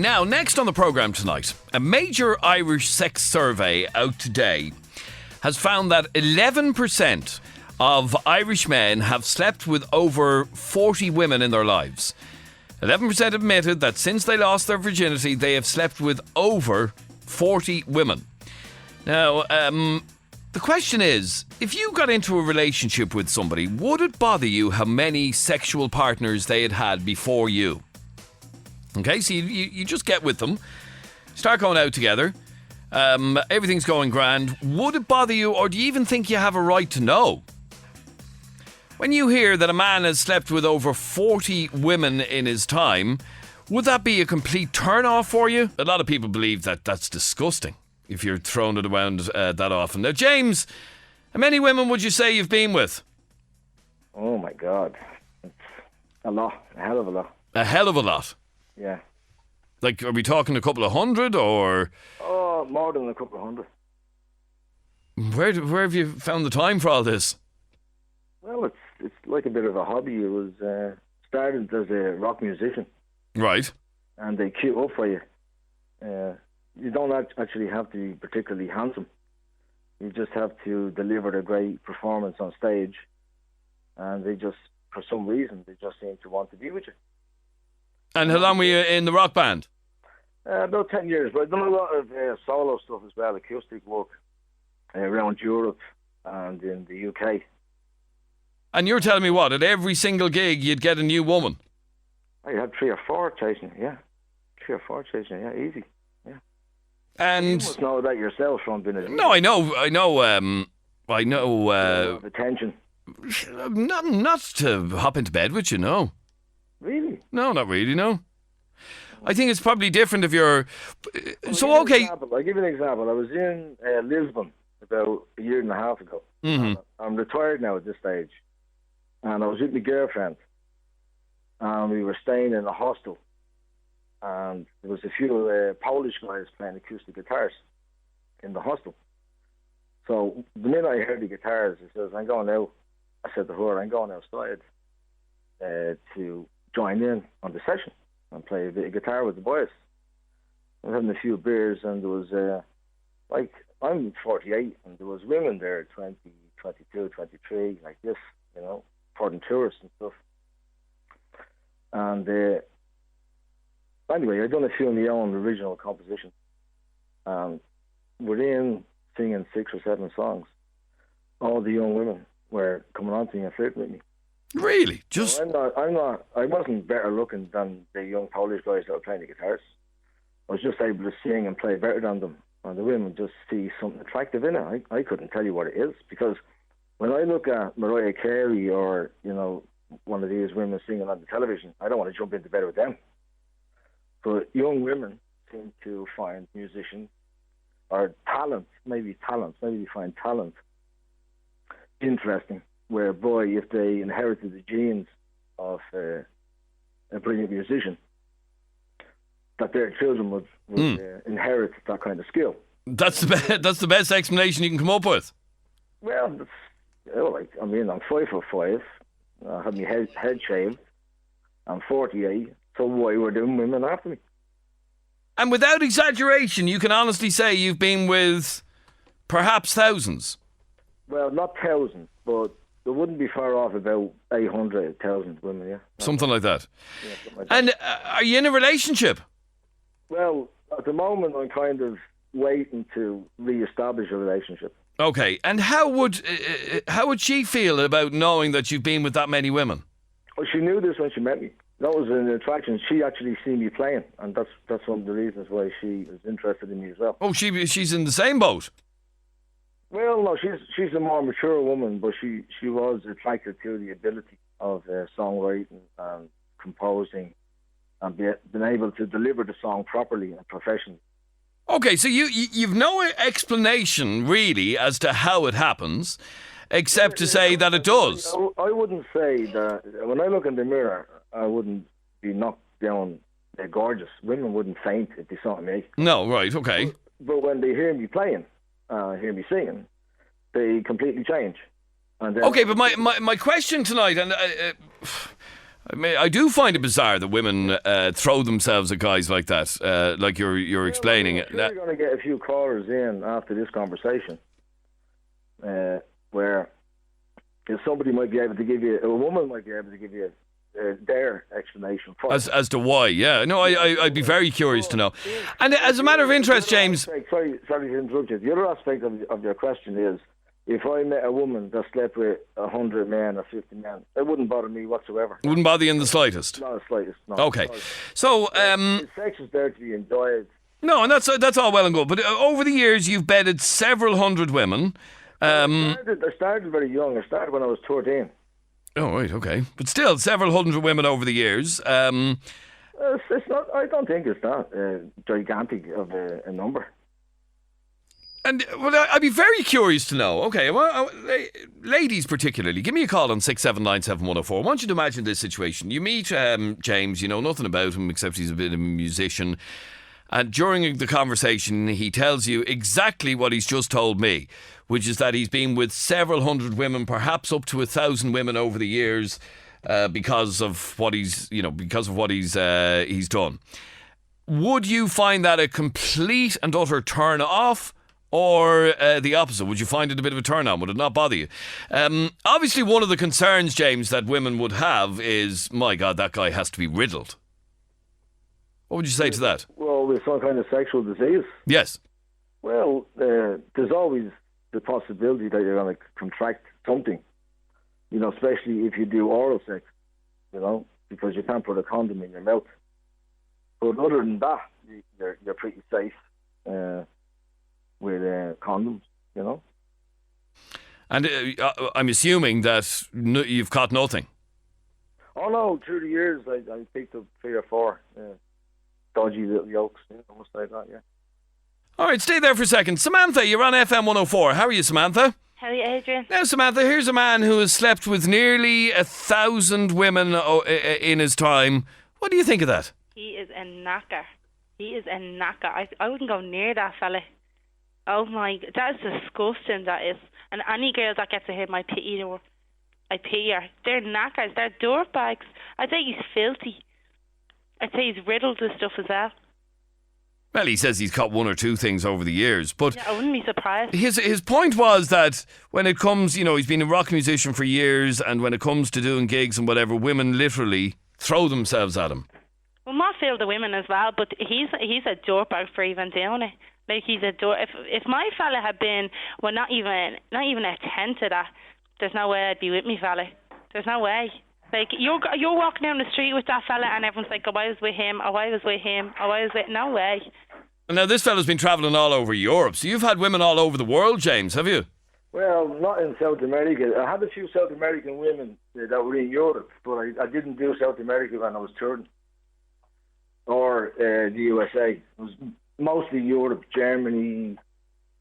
Now, next on the programme tonight, a major Irish sex survey out today has found that 11% of Irish men have slept with over 40 women in their lives. 11% admitted that since they lost their virginity, they have slept with over 40 women. Now, the question is, if you got into a relationship with somebody, would it bother you how many sexual partners they had before you? Okay, so you just get with them, start going out together, everything's going grand. Would it bother you, or do you even think you have a right to know? When you hear that a man has slept with over 40 women in his time, would that be a complete turn-off for you? A lot of people believe that that's disgusting if you're throwing it around that often. Now, James, how many women would you say you've been with? Oh, my God. It's a lot. A hell of a lot. A hell of a lot? Yeah. Like, are we talking a couple of hundred, or...? Oh, more than a couple of hundred. Where have you found the time for all this? Well, it's like a bit of a hobby. It was started as a rock musician. Right. And they queue up for you. You don't actually have to be particularly handsome. You just have to deliver a great performance on stage. And they just, for some reason, they just seem to want to be with you. And how long were you in the rock band? About 10 years, but I've done a lot of solo stuff as well, acoustic work around Europe and in the UK. And you're telling me what, at every single gig you'd get a new woman? I had 3 or 4 chasing, yeah. 3 or 4 chasing, yeah, easy, yeah. And... You must know that yourself from being a... No, I know, attention. Not to hop into bed with you, no. Really? No, not really, no. I think it's probably different if you're... So, okay... I'll give you an example. I was in Lisbon about a year and a half ago. Mm-hmm. I'm retired now at this stage. And I was with my girlfriend. And we were staying in a hostel. And there was a few Polish guys playing acoustic guitars in the hostel. So the minute I heard the guitars, I says, I'm going out. I said to her, I'm going outside to join in on the session and play a bit of guitar with the boys. I was having a few beers, and there was, I'm 48, and there was women there, 20, 22, 23, like this, you know, foreign tourists and stuff. And anyway, I'd done a few of my own original compositions. Within singing 6 or 7 songs, all the young women were coming on to me and flirting with me. Really? Just... So I wasn't better looking than the young Polish guys that were playing the guitars. I was just able to sing and play better than them. And the women just see something attractive in it. I couldn't tell you what it is, because when I look at Mariah Carey or, you know, one of these women singing on the television, I don't want to jump into bed with them. But young women seem to find musicians or talent, maybe they find talent interesting. Where, boy, if they inherited the genes of a brilliant musician, that their children would inherit that kind of skill. That's the best explanation you can come up with. Well, I'm 5'5". I have my head shaved. I'm 48. So why were them women after me? And without exaggeration, you can honestly say you've been with perhaps thousands. Well, not thousands, but it wouldn't be far off about 800,000 women, yeah. Something like that. Yeah, something like that. And are you in a relationship? Well, at the moment, I'm kind of waiting to re-establish a relationship. Okay, and how would she feel about knowing that you've been with that many women? Well, she knew this when she met me. That was an attraction. She actually seen me playing, and that's one of the reasons why she was interested in me as well. Oh, she's in the same boat? Well, no, she's a more mature woman, but she was attracted to the ability of songwriting and composing and being able to deliver the song properly and professionally. Okay, so you've no explanation really as to how it happens, except to say that it does. I wouldn't say that. When I look in the mirror, I wouldn't be knocked down gorgeous. Women wouldn't faint if they saw me. No, right, okay. But when they hear me playing, hear me singing, they completely change. And okay, but my question tonight, and I mean, I do find it bizarre that women throw themselves at guys like that, like you're explaining. I'm sure you're going to get a few callers in after this conversation, where somebody might be able to give you, a woman might be able to give you their explanation for as to why. Yeah, no, I'd be very curious to know. And as a matter of interest, James. Sorry to interrupt you. The other aspect of your question is, if I met a woman that slept with 100 men or 50 men, it wouldn't bother me whatsoever. Wouldn't bother you in the slightest? Not the slightest, no. Okay. So, sex is there to be enjoyed. No, and that's all well and good. But over the years, you've bedded several hundred women. I started very young. I started when I was 13. Oh, right, okay. But still, several hundred women over the years. It's not. I don't think it's that gigantic of a number. And well, I'd be very curious to know. Okay, well, ladies particularly, give me a call on 6797104. I want you to imagine this situation. You meet James, you know nothing about him except he's a bit of a musician. And during the conversation, he tells you exactly what he's just told me, which is that he's been with several hundred women, perhaps up to 1,000 women over the years, because of what he's done. Would you find that a complete and utter turn off? Or the opposite? Would you find it a bit of a turn on? Would it not bother you? Obviously, one of the concerns, James, that women would have is, my God, that guy has to be riddled. What would you say to that? Well, with some kind of sexual disease? Yes. Well, there's always the possibility that you're going to contract something, you know, especially if you do oral sex, you know, because you can't put a condom in your mouth. But other than that, you're pretty safe. With condoms, you know. And I'm assuming that you've caught nothing. Oh no, through the years I picked up 3 or 4 dodgy little yolks, almost like that, yeah. All right, stay there for a second. Samantha, you're on FM104. How are you, Samantha? How are you, Adrian? Now, Samantha, here's a man who has slept with nearly 1,000 women in his time. What do you think of that? He is a knacker. I wouldn't go near that fella. Oh my, that is disgusting, that is. And any girl that gets a him, I pity her. They're knackers, they're dirtbags. I'd say he's filthy. I'd say he's riddled with stuff as well. Well, he says he's caught 1 or 2 things over the years, but yeah, I wouldn't be surprised. His point was that when it comes, you know, he's been a rock musician for years, and when it comes to doing gigs and whatever, women literally throw themselves at him. Well, not feel the women as well, but he's a dirtbag for even doing it. Like, he's a if my fella had been, well, not even a tenth of that, there's no way I'd be with me fella. There's no way. Like, you're walking down the street with that fella and everyone's like, oh, I was with him, no way. Now, this fella's been travelling all over Europe, so you've had women all over the world, James, have you? Well, not in South America. I had a few South American women that were in Europe, but I didn't do South America when I was touring. Or the USA. It was mostly Europe, Germany,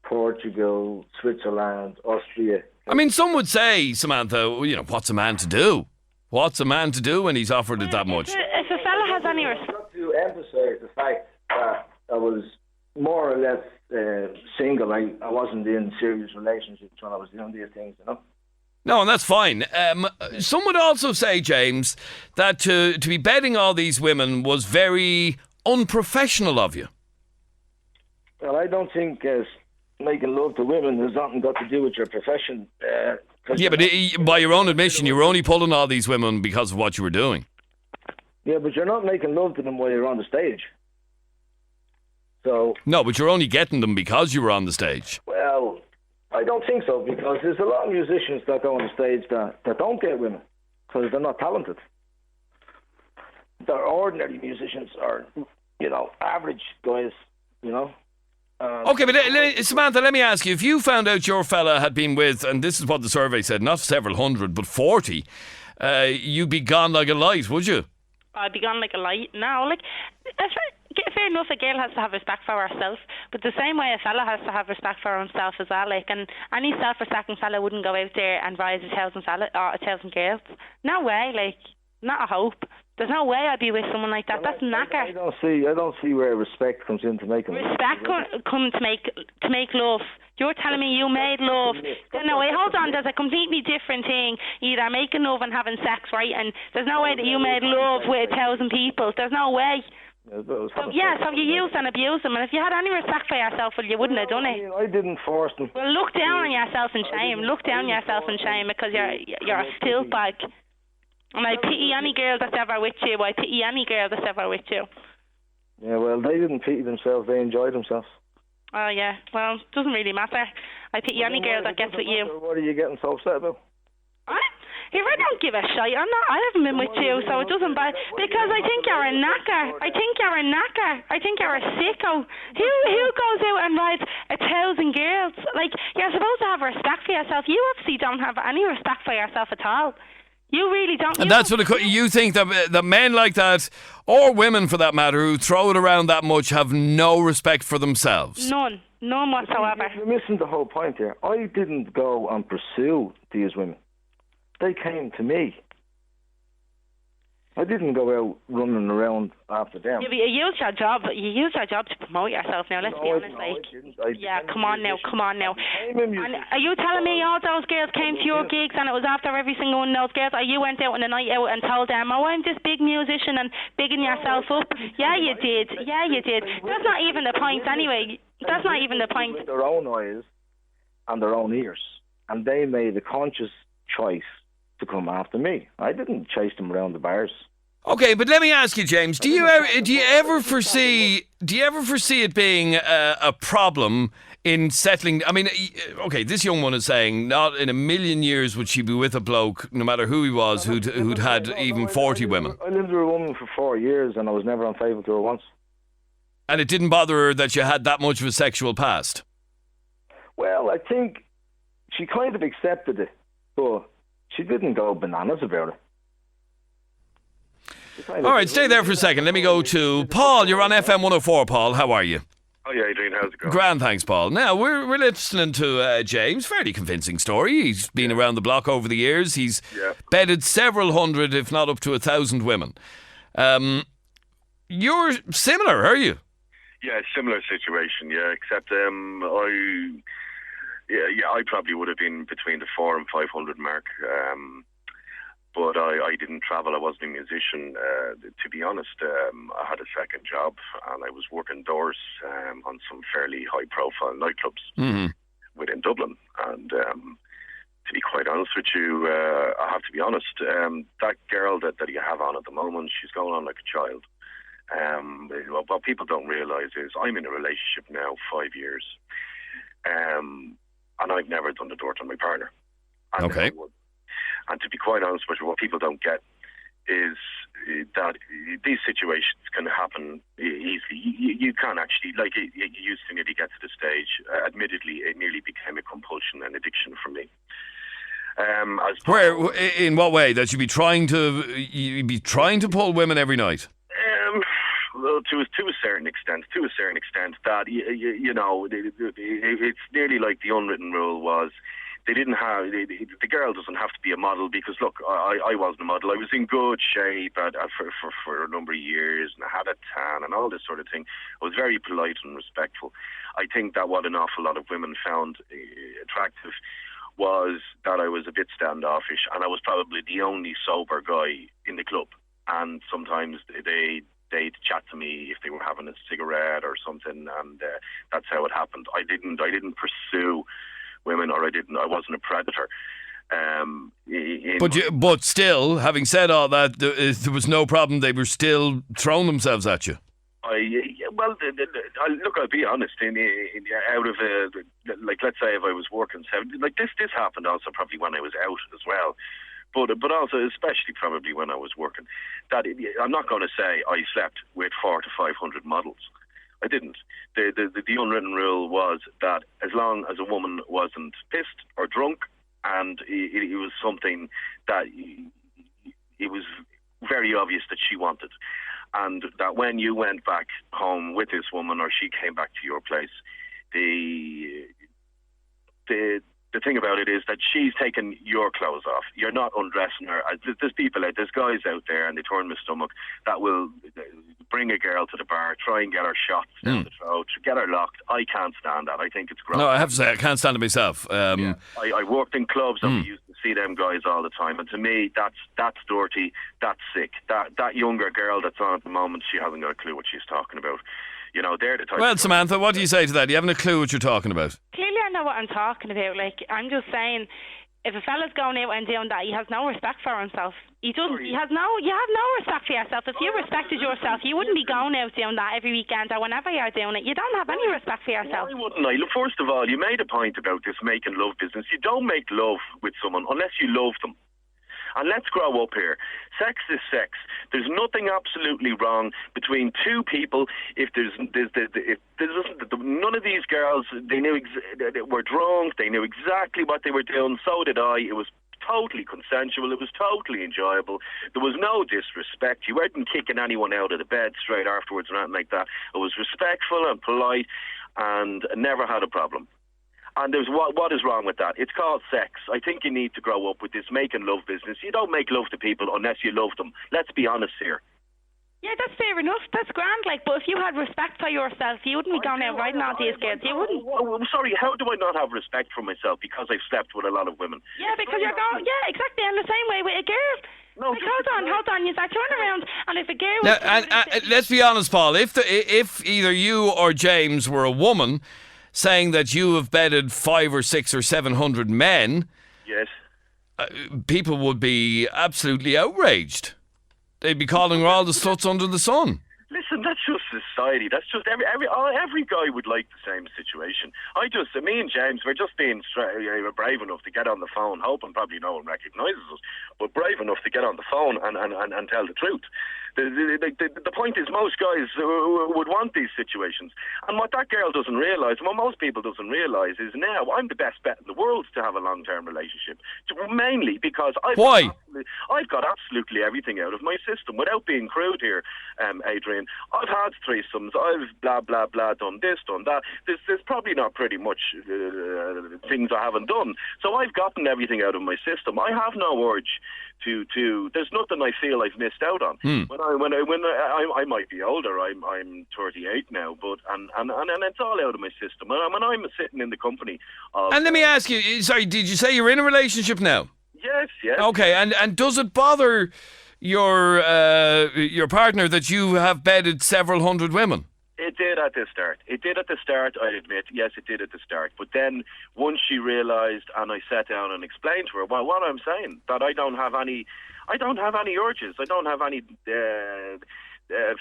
Portugal, Switzerland, Austria. I mean, some would say, Samantha, you know, what's a man to do? What's a man to do when he's offered it that much? If a fella has any respect... I've got to emphasise the fact that I was more or less single. I wasn't in serious relationships when I was doing these things, you know. No, and that's fine. Some would also say, James, that to be bedding all these women was very unprofessional of you. Well, I don't think making love to women has nothing got to do with your profession. Yeah, but by your own admission, you were only pulling all these women because of what you were doing. Yeah, but you're not making love to them while you're on the stage. So no, but you're only getting them because you were on the stage. Well, I don't think so, because there's a lot of musicians that go on the stage that don't get women because they're not talented. They're ordinary musicians, or, you know, average guys, you know. Okay, but Samantha, let me ask you, if you found out your fella had been with, and this is what the survey said, not several hundred, but 40, you'd be gone like a light, would you? I'd be gone like a light. No, like, fair enough, a girl has to have respect for herself, but the same way a fella has to have respect for himself as well. Like, and any self-respecting fella wouldn't go out there and rise 1,000 girls. No way, like, not a hope. There's no way I'd be with someone like that. That's knacker. I don't see where respect comes into making respect comes to make love. You're telling me you made love. No, wait, hold on. There's a completely different thing. Either making love and having sex, right? And there's no way that you made love with 1,000 people. There's no way. So you used and abused them. And if you had any respect for yourself, well, you wouldn't have done it. I didn't force them. Well, look down on yourself in shame. Look down on yourself in shame because you're a stilt bag. And I pity any girl that's ever with you. I pity any girl that's ever with you. Yeah, well, they didn't pity themselves. They enjoyed themselves. Oh, yeah. Well, it doesn't really matter. I pity any girl that gets with you. What are you getting so upset about? If I don't give a shite, I haven't been with you, so it doesn't bother. Because I think you're a knacker. I think you're a sicko. Who goes out and rides 1,000 girls? Like, you're supposed to have respect for yourself. You obviously don't have any respect for yourself at all. You really don't. And that's what you think that men like that, or women for that matter, who throw it around that much, have no respect for themselves. None whatsoever. You're missing the whole point here. I didn't go and pursue these women. They came to me. I didn't go out running around after them. Yeah, but you used your job. You used your job to promote yourself. Now, let's be honest. I didn't. Yeah, come on now. And And are you telling me all those girls came to your gigs and it was after every single one of those girls? Or you went out on a night out and told them, "Oh, I'm this big musician," and bigging yourself up? Yeah, you did. That's not even the point, anyway. That's not even the point. With their own eyes and their own ears, and they made a conscious choice to come after me. I didn't chase them around the bars. Okay, but let me ask you, James, do you ever foresee it being a problem in settling? I mean, okay, this young one is saying not in a million years would she be with a bloke, no matter who he was, who'd had even 40 women. I lived with a woman for 4 years and I was never unfaithful to her once. And it didn't bother her that you had that much of a sexual past? Well, I think she kind of accepted it, but she didn't go bananas about it. All right, stay there for a second. Let me go to Paul. You're on FM104, Paul. How are you? Hi, Adrian. How's it going? Grand, thanks, Paul. Now, we're listening to James. Fairly convincing story. He's been around the block over the years. He's bedded several hundred, if not up to 1,000 women. You're similar, are you? Yeah, similar situation, except I probably would have been between the 400 and 500 mark. But I didn't travel. I wasn't a musician. To be honest, I had a second job and I was working doors on some fairly high-profile nightclubs within Dublin. And to be quite honest with you, I have to be honest, that girl that you have on at the moment, she's going on like a child. What people don't realise is I'm in a relationship now 5 years. And I've never done the dirt on my partner. Okay. And to be quite honest with you, what people don't get is that these situations can happen easily. You can't actually, like it used to nearly get to the stage. Admittedly, it nearly became a compulsion and addiction for me. In what way? That you'd be trying to pull women every night? Well, to a certain extent, that you know, it's nearly like the unwritten rule was. They didn't have the girl doesn't have to be a model because look, I wasn't a model. I was in good shape for a number of years and I had a tan and all this sort of thing. I was very polite and respectful. I think that what an awful lot of women found attractive was that I was a bit standoffish and I was probably the only sober guy in the club. And sometimes they'd chat to me if they were having a cigarette or something, and that's how it happened. I didn't pursue women, or I wasn't a predator. But still, having said all that, there was no problem. They were still throwing themselves at you. Look, I'll be honest. Like, let's say if I was working 7, like this happened also probably when I was out as well. But also, especially probably when I was working, that I'm not going to say I slept with 400 to 500 models. I didn't. The unwritten rule was that as long as a woman wasn't pissed or drunk, and it was something that it was very obvious that she wanted, and that when you went back home with this woman or she came back to your place, the the thing about it is that she's taken your clothes off. You're not undressing her. There's there's guys out there, and they turn my stomach, that will bring a girl to the bar, try and get her shots down the throat, get her locked. I can't stand that. I think it's gross. No, I have to say, I can't stand it myself. I worked in clubs and we used to see them guys all the time, and to me, that's dirty, that's sick. That younger girl that's on at the moment, she hasn't got a clue what she's talking about. You know, they're the type. Well, Samantha, what do you say to that? You haven't a clue what you're talking about. Clearly, I know what I'm talking about. Like, I'm just saying, if a fella's going out and doing that, he has no respect for himself. He doesn't. You have no respect for yourself. If you respected yourself, you wouldn't be going out doing that every weekend or whenever you're doing it. You don't have any respect for yourself. Why wouldn't I? Look, first of all, you made a point about this making love business. You don't make love with someone unless you love them. And let's grow up here. Sex is sex. There's nothing absolutely wrong between two people. If none of these girls, they were drunk. They knew exactly what they were doing. So did I. It was totally consensual. It was totally enjoyable. There was no disrespect. You weren't kicking anyone out of the bed straight afterwards or anything like that. It was respectful and polite, and never had a problem. And there's what is wrong with that? It's called sex. I think you need to grow up with this making love business. You don't make love to people unless you love them. Let's be honest here. Yeah, that's fair enough. That's grand. Like, but if you had respect for yourself, you wouldn't be going out riding all these girls. You wouldn't. I'm sorry. How do I not have respect for myself because I've slept with a lot of women? Yeah, because you're going. Yeah, exactly. And the same way with a girl. No, like, hold on. You start turning around, and if a girl. Now, and let's be honest, Paul. If either you or James were a woman saying that you have bedded 500 or 600 or 700 men, yes, people would be absolutely outraged. They'd be calling her all the sluts under the sun. Listen, that's just society. That's just every guy would like the same situation. Me and James, we're just being brave enough to get on the phone, hoping probably no one recognises us, but brave enough to get on the phone and tell the truth. The point is, most guys would want these situations. And what that girl doesn't realise, what most people doesn't realise, is now I'm the best bet in the world to have a long-term relationship. Mainly because I've got absolutely everything out of my system. Without being crude here, Adrian, I've had threesomes, I've blah, blah, blah, done this, done that. There's probably not pretty much things I haven't done. So I've gotten everything out of my system. I have no urge to there's nothing I feel I've missed out on. When I might be older, I'm 38 now, but and it's all out of my system. And I'm sitting in the company of. And let me ask you, sorry, did you say you're in a relationship now? Yes. Okay, and does it bother your partner that you have bedded several hundred women? It did at the start. I admit. Yes, it did at the start. But then once she realised, and I sat down and explained to her, well, what I'm saying, that I don't have any urges. I don't have any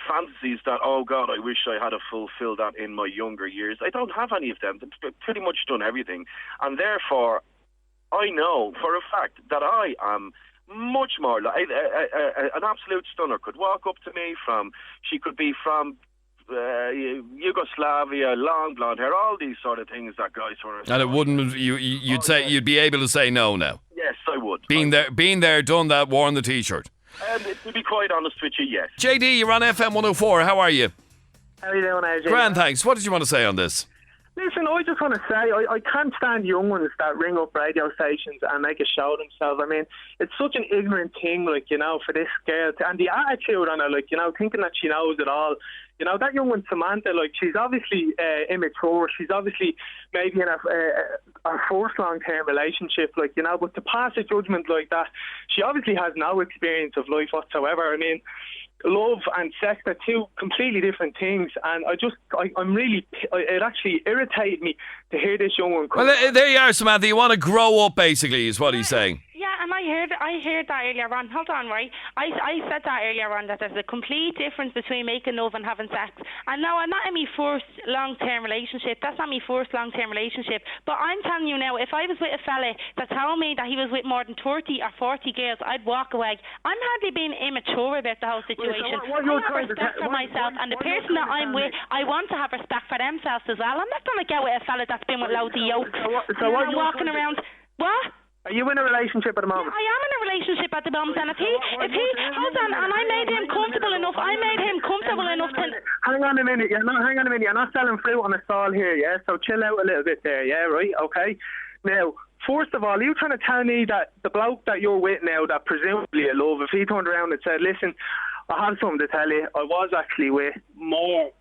fantasies that, oh God, I wish I had fulfilled that in my younger years. I don't have any of them. I've pretty much done everything. And therefore, I know for a fact that I am much more like an absolute stunner. Could walk up to me she could be from Yugoslavia, long blonde hair, all these sort of things that guys were. And it wouldn't. You'd be able to say no now. Yes, I would. Been there, done that, worn the T-shirt. To be quite honest with you, yes. JD, you're on FM104. How are you? How are you doing, Adrian? Grand, thanks. What did you want to say on this? Listen, I just want to say, I can't stand young ones that ring up radio stations and make a show of themselves. I mean, it's such an ignorant thing, like, you know, for this girl and the attitude on her, like, you know, thinking that she knows it all. You know, that young one, Samantha, like, she's obviously immature. She's obviously maybe in her first long-term relationship, like, you know, but to pass a judgment like that, she obviously has no experience of life whatsoever. I mean, love and sex are two completely different things, and it actually irritated me to hear this young one come. Well, there you are, Samantha. You want to grow up, basically, is what he's saying. Yeah, and I heard that earlier on. Hold on, right? I said that earlier on, that there's a complete difference between making love and having sex. And now, I'm not in my first long-term relationship. That's not my first long-term relationship. But I'm telling you now, if I was with a fella that told me that he was with more than 30 or 40 girls, I'd walk away. I'm hardly being immature about the whole situation. I have respect for myself, and the person that I'm with, I want to have respect for themselves as well. I'm not going to get with a fella that's been with loads of yokes. So what you're walking around. What? Are you in a relationship at the moment? Yeah, I am in a relationship at the moment, and if he hold on, and I made him comfortable enough. To. Hang on a minute. You're not selling fruit on a stall here, yeah. So chill out a little bit there, yeah, right? Okay. Now, first of all, are you trying to tell me that the bloke that you're with now, that presumably you love, if he turned around and said, listen, I have something to tell you, I was actually with more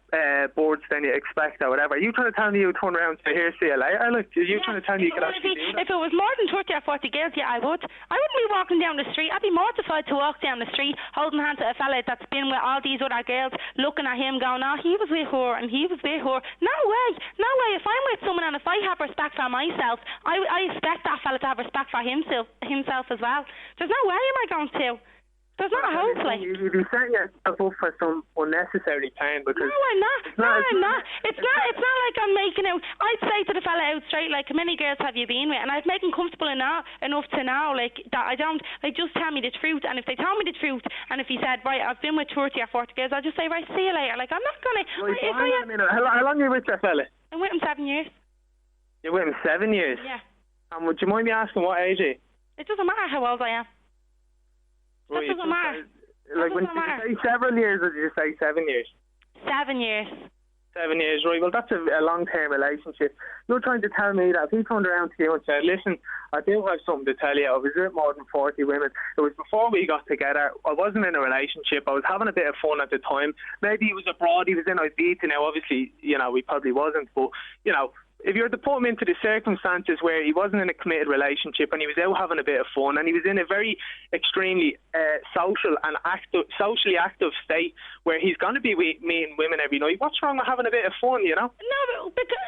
boards than you expect or whatever, are you trying to tell me you would turn around and say, here, see you later? Like, are you trying to tell me you could actually do that? If it was more than 30 or 40 girls, yeah, I would. I wouldn't be walking down the street. I'd be mortified to walk down the street holding hands to a fella that's been with all these other girls, looking at him going, oh, he was with her and he was with her. No way. No way. If I'm with someone and if I have respect for myself, I expect that fella to have respect for himself as well. There's no way am I going to. There's not a hope, like. You'd be setting yourself up for some unnecessary pain because... No, I'm not. I'm not. It's not like I'm making out... I'd say to the fella out straight, like, how many girls have you been with? And I'd make him comfortable enough to know, like, that I don't... Like, just tell me the truth. And if they tell me the truth, and if he said, right, I've been with 30 or 40 girls, I'll just say, right, see you later. Like, I'm not going to... How long are you with that fella? I'm with him 7 years. You're with him 7 years? Yeah. And would you mind me asking what age are you? It doesn't matter how old I am. That doesn't matter. Like, when did you say several years or did you say 7 years? 7 years. 7 years, right. Well, that's a long-term relationship. You're trying to tell me that if he turned around to you and said, listen, I do have something to tell you. I was with more than 40 women. It was before we got together. I wasn't in a relationship. I was having a bit of fun at the time. Maybe he was abroad. He was in Ibiza. Now, obviously, you know, he probably wasn't. But, you know, if you were to put him into the circumstances where he wasn't in a committed relationship and he was out having a bit of fun and he was in a very extremely socially active state where he's going to be meeting women every night, what's wrong with having a bit of fun, you know? No, because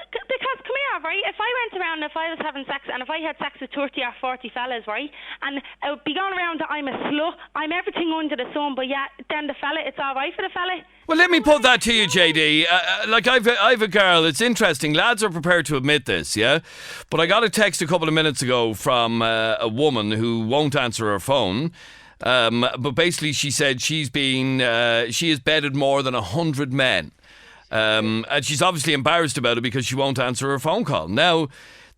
come here, right? If I went around, if I was having sex and if I had sex with 30 or 40 fellas, right, and I would be going around that I'm a slut, I'm everything under the sun, but yeah, then the fella, it's all right for the fella. Well, let me put that to you, JD. Like, I've a girl, it's interesting, lads are prepared to admit this, yeah? But I got a text a couple of minutes ago from a woman who won't answer her phone. But basically she said she has bedded more than 100 men. And she's obviously embarrassed about it because she won't answer her phone call. Now,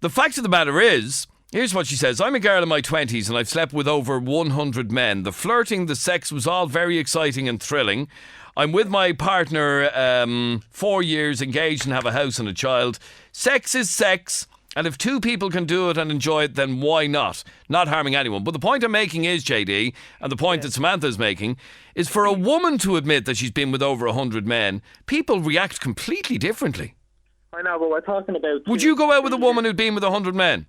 the fact of the matter is, here's what she says. I'm a girl in my 20s and I've slept with over 100 men. The flirting, the sex was all very exciting and thrilling. I'm with my partner 4 years, engaged and have a house and a child. Sex is sex. And if two people can do it and enjoy it, then why not? Not harming anyone. But the point I'm making is, JD, and the point that Samantha's making, is for a woman to admit that she's been with over 100 men, people react completely differently. I know, but we're talking about... Would you go out with a woman who'd been with 100 men?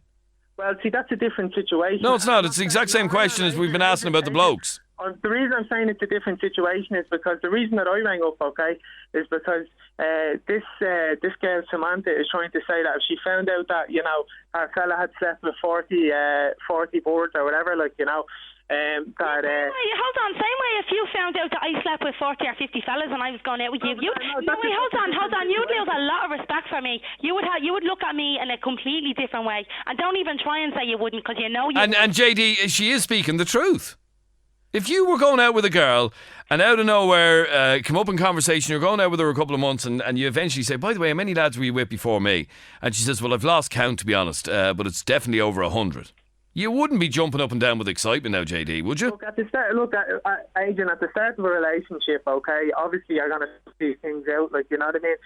Well, see, that's a different situation. No, it's not. It's the exact same question as we've been asking about the blokes. The reason I'm saying it's a different situation is because the reason that I rang up, okay, is because this girl Samantha is trying to say that if she found out that, you know, her fella had slept with 40 boards or whatever, like, you know, hold on, same way if you found out that I slept with 40 or 50 fellas and I was going out with you, hold on, you'd lose a lot of respect for me. You would look at me in a completely different way, and don't even try and say you wouldn't, because you know you wouldn't. And JD, she is speaking the truth. If you were going out with a girl and out of nowhere come up in conversation, you're going out with her a couple of months and you eventually say, by the way, how many lads were you with before me? And she says, well, I've lost count, to be honest, but it's definitely over 100. You wouldn't be jumping up and down with excitement now, JD, would you? Adrian, at the start of a relationship, okay, obviously you're going to see things out, like, you know what I mean?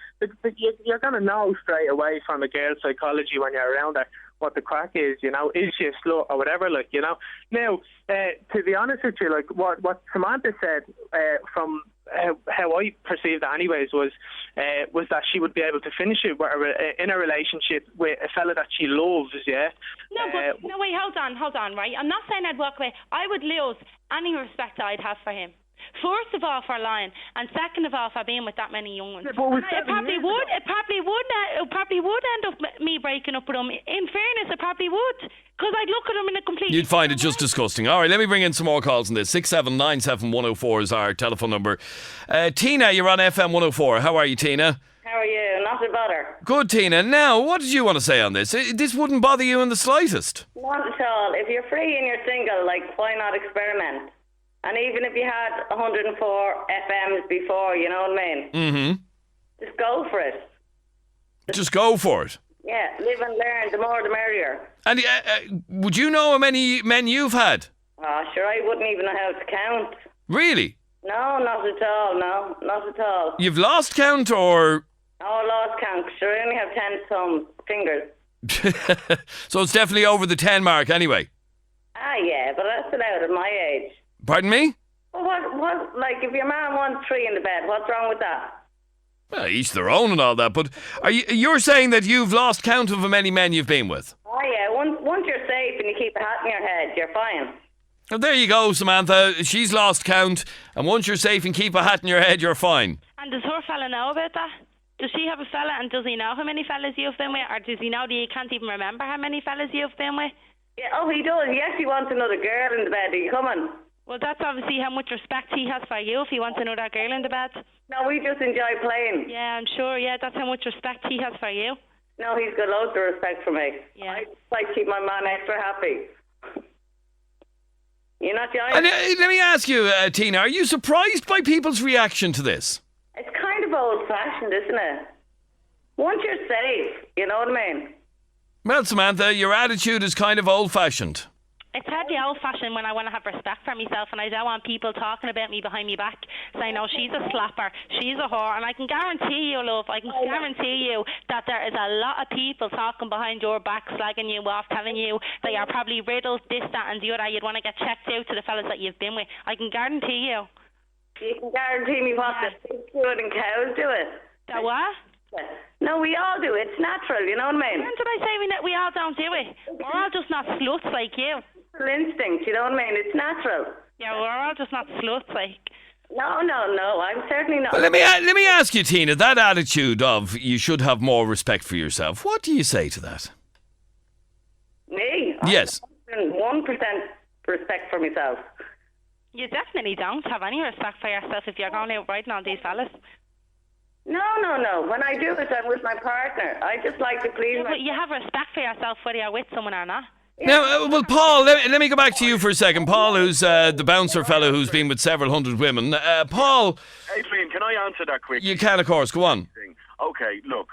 But you're going to know straight away from a girl's psychology when you're around her what the crack is, you know, is she a slut or whatever, like, you know. Now, to be honest with you, like, what Samantha said from how I perceived it anyways was that she would be able to finish it in a relationship with a fella that she loves, yeah. No, wait, hold on, right? I'm not saying I'd walk away. I would lose any respect I'd have for him. First of all, for lying, and second of all, for being with that many young ones. Yeah, it probably would end up me breaking up with him. In fairness, it probably would, because I'd look at him in a completely... You'd find it just disgusting. All right, let me bring in some more calls on this. 6797104 is our telephone number. Tina, you're on FM104. How are you, Tina? How are you? Not a bother. Good, Tina. Now, what did you want to say on this? This wouldn't bother you in the slightest. Not at all. If you're free and you're single, like, why not experiment? And even if you had 104 FMs before, you know what I mean? Mm-hmm. Just go for it. Just go for it? Yeah, live and learn. The more the merrier. And would you know how many men you've had? Oh, sure, I wouldn't even know how to count. Really? No, not at all, no. Not at all. You've lost count or...? Oh, lost count. Sure, I only have 10 fingers. So it's definitely over the 10 mark anyway. Ah, yeah, but that's allowed at my age. Pardon me? Well, what, like, if your man wants 3 in the bed, what's wrong with that? Well, each their own and all that, but you're saying that you've lost count of how many men you've been with? Oh, yeah, once you're safe and you keep a hat in your head, you're fine. Well, there you go, Samantha. She's lost count, and once you're safe and keep a hat in your head, you're fine. And does her fella know about that? Does she have a fella, and does he know how many fellas you've been with? Or does he know that you can't even remember how many fellas you've been with? Yeah, oh, he does. He actually wants another girl in the bed. Are you coming? Well, that's obviously how much respect he has for you if he wants another girl in the bed. No, we just enjoy playing. Yeah, I'm sure, yeah, that's how much respect he has for you. No, he's got loads of respect for me. Yeah. I just like to keep my man extra happy. You're not joining? And let me ask you, Tina, are you surprised by people's reaction to this? It's kind of old-fashioned, isn't it? Once you're safe, you know what I mean? Well, Samantha, your attitude is kind of old-fashioned. It's hardly old-fashioned when I want to have respect for myself, and I don't want people talking about me behind my back, saying, oh, she's a slapper, she's a whore. And I can guarantee you, love, I can guarantee you that there is a lot of people talking behind your back, slagging you off, telling you that you're probably riddled, this, that and the other. You'd want to get checked out to the fellas that you've been with. I can guarantee you. You can guarantee me what the pigs do it and cows do it. That what? No, we all do. It's natural, you know what I mean? When did I say we all don't do it? We're all just not sluts like you. Instinct, you know what I mean? It's natural. Yeah, we're all just not sluts like. No, I'm certainly not. Well, let me ask you, Tina, that attitude of you should have more respect for yourself, what do you say to that? Me? Yes. 1% respect for myself. You definitely don't have any respect for yourself if you're going out riding on these fellas. No. When I do it, I'm with my partner. I just like to please But you have respect for yourself whether you're with someone or not. Now, well, Paul, let me go back to you for a second. Paul, who's the bouncer fellow who's been with several hundred women. Paul... Adrian, can I answer that quickly? You can, of course. Go on. Okay, look.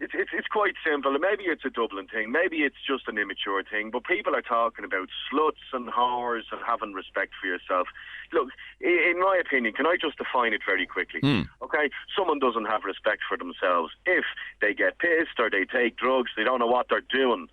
It's quite simple. Maybe it's a Dublin thing. Maybe it's just an immature thing. But people are talking about sluts and whores and having respect for yourself. Look, in my opinion, can I just define it very quickly? Okay, someone doesn't have respect for themselves if they get pissed or they take drugs, they don't know what they're doing,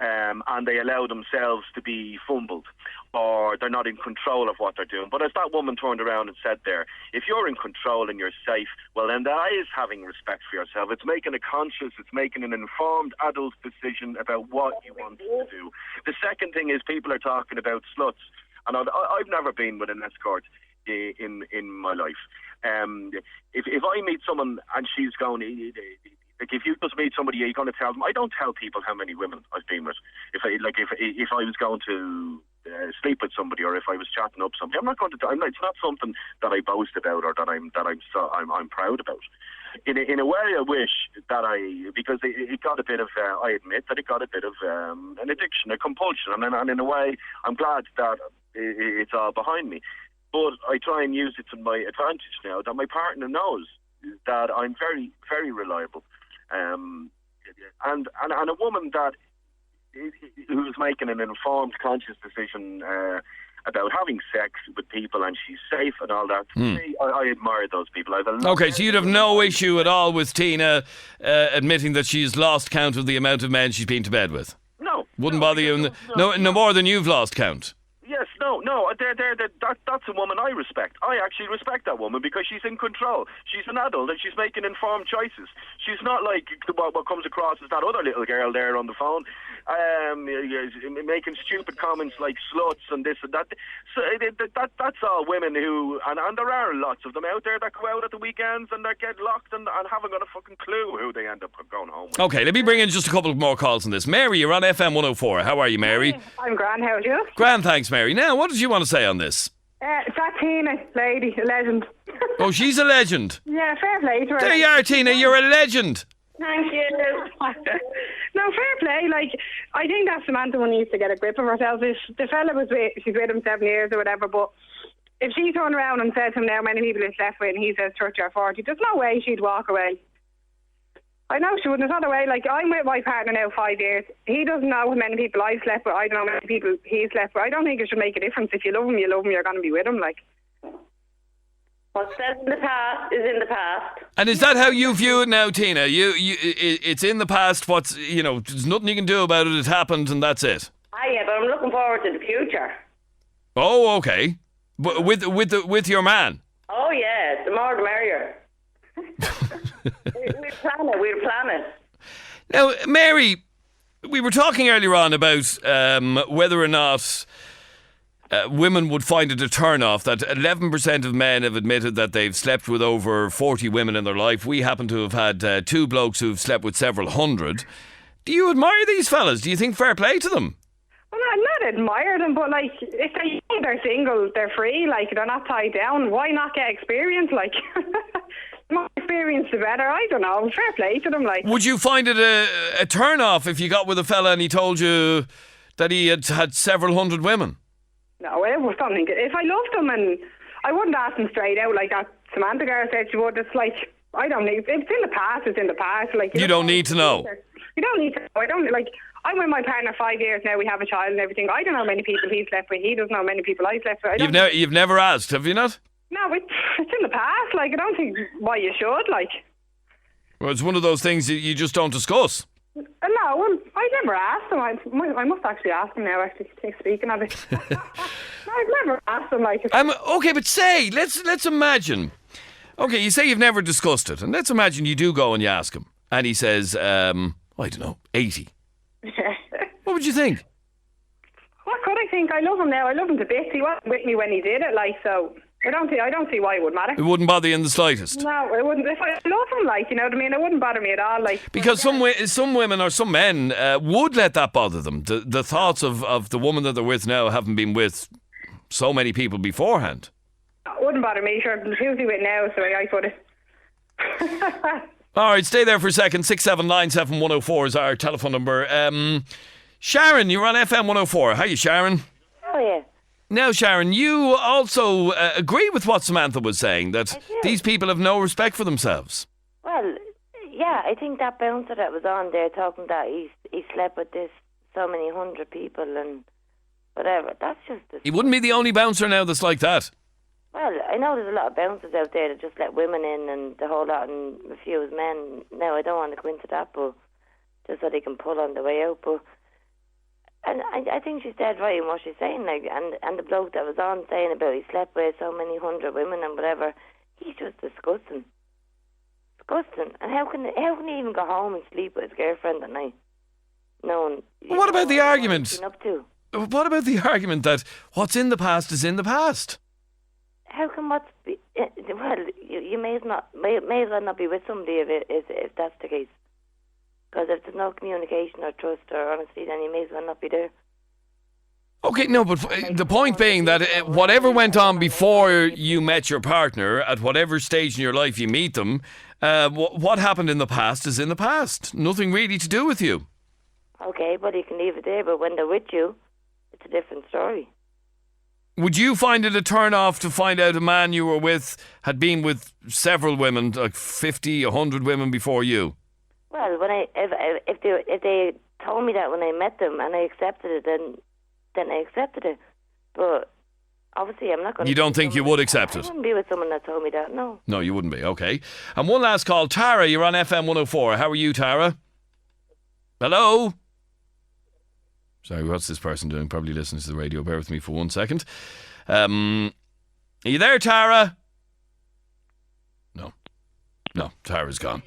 and they allow themselves to be fumbled, or they're not in control of what they're doing. But as that woman turned around and said there, if you're in control and you're safe, well then that is having respect for yourself. It's making a conscious, it's making an informed adult decision about what you want to do. The second thing is people are talking about sluts. And I've never been with an escort in my life. If I meet someone and she's going, like if you just meet somebody, you're going to tell them. I don't tell people how many women I've been with. If I was going to sleep with somebody, or if I was chatting up somebody, I'm not going to. It's not something that I boast about or that I'm proud about. In a way, I wish that because it got a bit of, I admit that it got a bit of an addiction, a compulsion, and in a way, I'm glad that it's all behind me. But I try and use it to my advantage now, that my partner knows that I'm very, very reliable, and a woman that who's making an informed, conscious decision about having sex with people, and she's safe and all that. I admire those people. Okay, so you'd have no issue at all with Tina admitting that she's lost count of the amount of men she's been to bed with? No. Wouldn't bother you? No more than you've lost count? Yes, no. That's a woman I respect. I actually respect that woman because she's in control. She's an adult and she's making informed choices. She's not like what comes across as that other little girl there on the phone, making stupid comments like sluts and this and that. So that's all women who, and there are lots of them out there that go out at the weekends and that get locked and haven't got a fucking clue who they end up going home with. Okay, let me bring in just a couple more calls on this. Mary, you're on FM104. How are you, Mary? I'm grand, how are you? Grand, thanks, Mary. Now, what did you want to say on this? That Tina lady, a legend. Oh, she's a legend. Yeah, fair play to her. There you are, Tina, you're a legend. Thank you. No, fair play. Like, I think that Samantha one needs to get a grip of herself. If the fella she's with him 7 years or whatever, but if she turned around and said to him now how many people he's left with and he says 30 or 40, there's no way she'd walk away. I know she wouldn't. There's not a way. Like, I'm with my partner now 5 years. He doesn't know how many people I've slept with. I don't know how many people he's slept with. I don't think it should make a difference. If you love him, you're going to be with him. Like, What's said in the past is in the past. And is that how you view it now, Tina? It's in the past. There's nothing you can do about it. It happened, and that's it. Yeah, but I'm looking forward to the future. Oh, okay. But with your man. Oh yeah, the more the merrier. We'll plan it. Now, Mary, we were talking earlier on about whether or not women would find it a turn-off. That 11% of men have admitted that they've slept with over 40 women in their life. We happen to have had two blokes who've slept with several hundred. Do you admire these fellas? Do you think fair play to them? Well, I'm not admire them, but like, if they're single, they're free, like, they're not tied down. Why not get experience? Like, the more experience, the better. I don't know. Fair play to them, like. Would you find it a turn off if you got with a fella and he told you that he had several hundred women? No, it was something. If I loved them, and I wouldn't ask them straight out like that Samantha girl said she would. It's like, I don't need. If it's in the past, it's in the past. Like, you don't need to know. You don't need to know. I don't like. I'm with my partner 5 years now. We have a child and everything. I don't know how many people he slept with. He doesn't know how many people I slept with. You've never asked, have you not? No, it's in the past. Like, I don't think why you should. Like, well, it's one of those things that you just don't discuss. No, well, I never asked him. I must actually ask him now. Actually, speaking of it, no, I've never asked him. Like, okay, but let's imagine. Okay, you say you've never discussed it, and let's imagine you do go and you ask him, and he says, I don't know, 80. What would you think? What could I think? I love him now. I love him to bits. He wasn't with me when he did it, like, so I don't see why it would matter. It wouldn't bother you in the slightest. No, it wouldn't. If I love him, like, you know what I mean, it wouldn't bother me at all. Like, because some women or some men would let that bother them. The thoughts of the woman that they're with now having been with so many people beforehand. It wouldn't bother me. Sure, who's he with now? So I put it. All right, stay there for a second. 6797104 is our telephone number. Sharon, you're on FM104. Hiya, Sharon. Oh, yeah. Now, Sharon, you also agree with what Samantha was saying, that these people have no respect for themselves. Well, yeah, I think that bouncer that was on there talking that he slept with so many hundred people and whatever, that's just... He wouldn't be the only bouncer now that's like that. Well, I know there's a lot of bouncers out there that just let women in and the whole lot and refuse men. Now, I don't want to go into that, but just so they can pull on the way out, but... And I think she's dead right in what she's saying, like, and the bloke that was on saying about he slept with so many hundred women and whatever, he's just disgusting. Disgusting. And how can he even go home and sleep with his girlfriend at night? No. What about the argument? Up to? What about the argument that what's in the past is in the past? How can well, you may as well not be with somebody if that's the case. Because if there's no communication or trust or honesty, then you may as well not be there. Okay, no, but the point being that whatever went on before you met your partner, at whatever stage in your life you meet them, what happened in the past is in the past. Nothing really to do with you. Okay, but you can leave it there, but when they're with you, it's a different story. Would you find it a turn-off to find out a man you were with had been with several women, like 50, 100 women before you? Well, if they told me that when I met them and I accepted it, then I accepted it. But obviously, I'm not going to. You don't think you would accept it? I wouldn't be with someone that told me that. No. No, you wouldn't be. Okay. And one last call, Tara. You're on FM104. How are you, Tara? Hello. Sorry, what's this person doing? Probably listening to the radio. Bear with me for 1 second. Are you there, Tara? No, Tara's gone.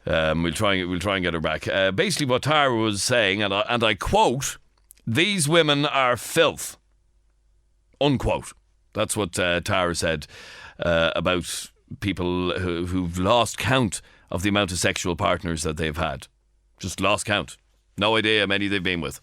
We'll try and get her back. Basically, what Tara was saying, and I quote, "These women are filth." Unquote. That's what Tara said about people who've lost count of the amount of sexual partners that they've had. Just lost count. No idea how many they've been with.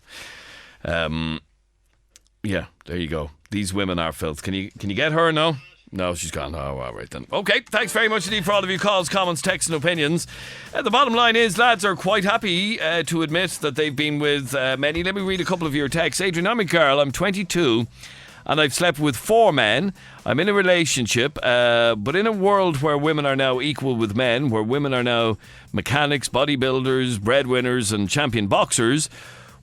Yeah, there you go. These women are filth. Can you get her now? No, she's gone. Oh, all right then. Okay, thanks very much indeed for all of your calls, comments, texts and opinions. The bottom line is, lads are quite happy to admit that they've been with many. Let me read a couple of your texts. Adrian, I'm a girl, I'm 22 and I've slept with 4 men. I'm in a relationship, but in a world where women are now equal with men, where women are now mechanics, bodybuilders, breadwinners and champion boxers,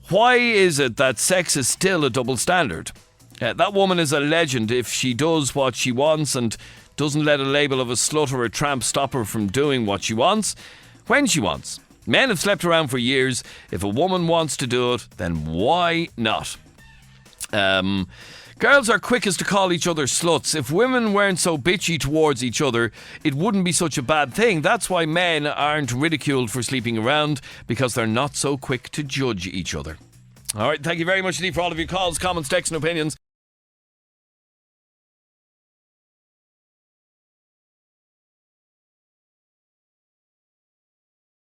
why is it that sex is still a double standard? That woman is a legend if she does what she wants and doesn't let a label of a slut or a tramp stop her from doing what she wants, when she wants. Men have slept around for years. If a woman wants to do it, then why not? Girls are quickest to call each other sluts. If women weren't so bitchy towards each other, it wouldn't be such a bad thing. That's why men aren't ridiculed for sleeping around, because they're not so quick to judge each other. All right, thank you very much indeed for all of your calls, comments, texts and opinions.